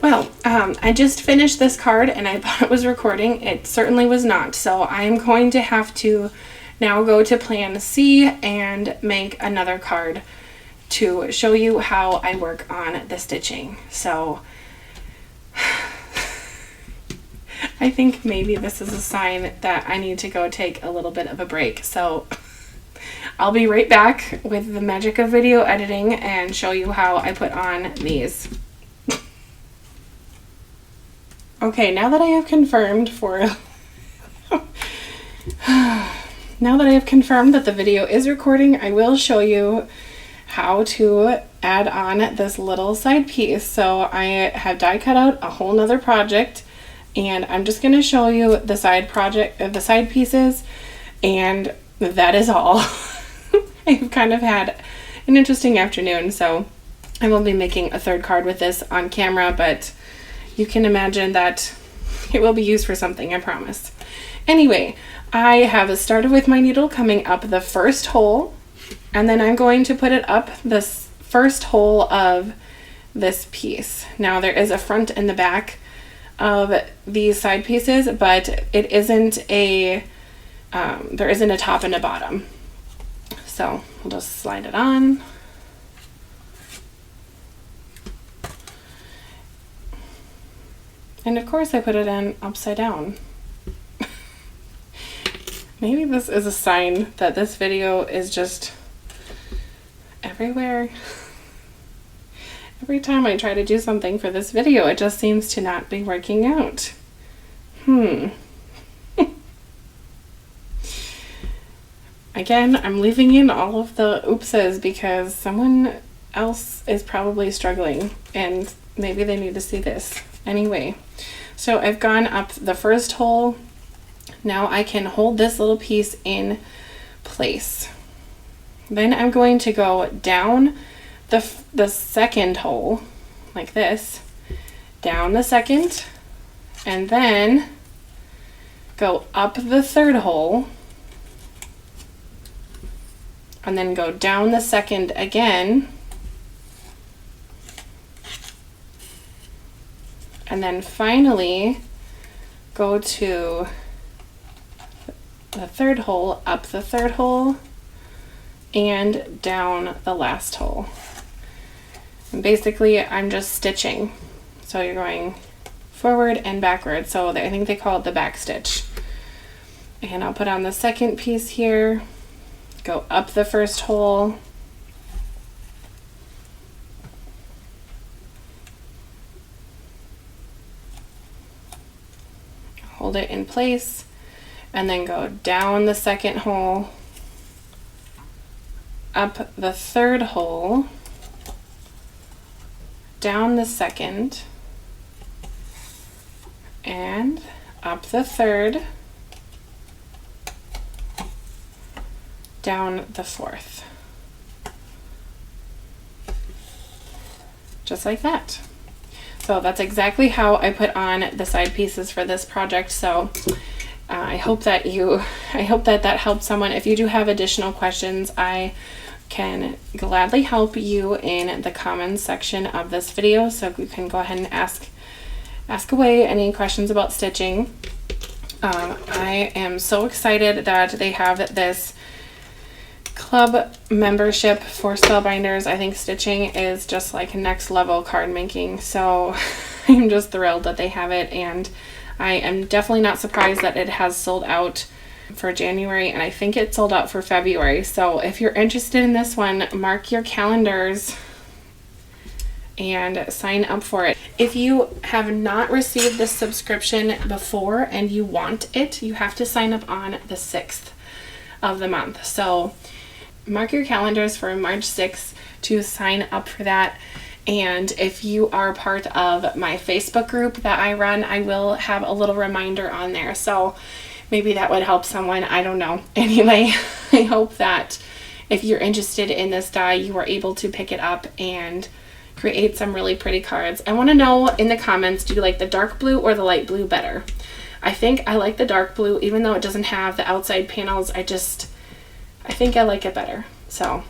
I just finished this card and I thought it was recording. It certainly was not. So I am going to have to now go to plan C and make another card to show you how I work on the stitching. So I think maybe this is a sign that I need to go take a little bit of a break. So I'll be right back with the magic of video editing and show you how I put on these. Okay, now that I have confirmed that the video is recording, I will show you how to add on this little side piece. So I have die cut out a whole nother project, and I'm just going to show you the side pieces, and that is all. I've kind of had an interesting afternoon, so I will be making a third card with this on camera, but you can imagine that it will be used for something, I promise. Anyway, I have started with my needle coming up the first hole, and then I'm going to put it up this first hole of this piece. Now there is a front and the back of these side pieces, but it isn't there isn't a top and a bottom. So we'll just slide it on. And of course I put it in upside down. Maybe this is a sign that this video is just everywhere. Every time I try to do something for this video, it just seems to not be working out. Again, I'm leaving in all of the oopses because someone else is probably struggling and maybe they need to see this. Anyway, so I've gone up the first hole. Now I can hold this little piece in place. Then I'm going to go down the second hole like this, down the second, and then go up the third hole, and then go down the second again, and then finally go to the third hole, up the third hole, and down the last hole. And basically I'm just stitching. So you're going forward and backward. So I think they call it the back stitch. And I'll put on the second piece here, go up the first hole, hold it in place, and then go down the second hole, up the third hole, down the second, and up the third, down the fourth. Just like that. So that's exactly how I put on the side pieces for this project. So I hope that that helped someone. If you do have additional questions, I can gladly help you in the comments section of this video. So you can go ahead and ask away any questions about stitching. I am so excited that they have this club membership for Spellbinders. I think stitching is just like next level card making, so I'm just thrilled that they have it, and I am definitely not surprised that it has sold out for January, and I think it sold out for February. So if you're interested in this one, mark your calendars and sign up for it. If you have not received this subscription before and you want it, you have to sign up on the 6th of the month. So mark your calendars for March 6th to sign up for that. And if you are part of my Facebook group that I run, I will have a little reminder on there. So maybe that would help someone. I don't know. Anyway, I hope that if you're interested in this die, you are able to pick it up and create some really pretty cards. I want to know in the comments, do you like the dark blue or the light blue better? I think I like the dark blue, even though it doesn't have the outside panels. I think I like it better. So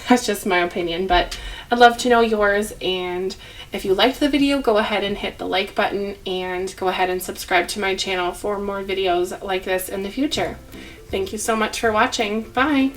that's just my opinion, but I'd love to know yours. And If you liked the video, go ahead and hit the like button and go ahead and subscribe to my channel for more videos like this in the future. Thank you so much for watching. Bye!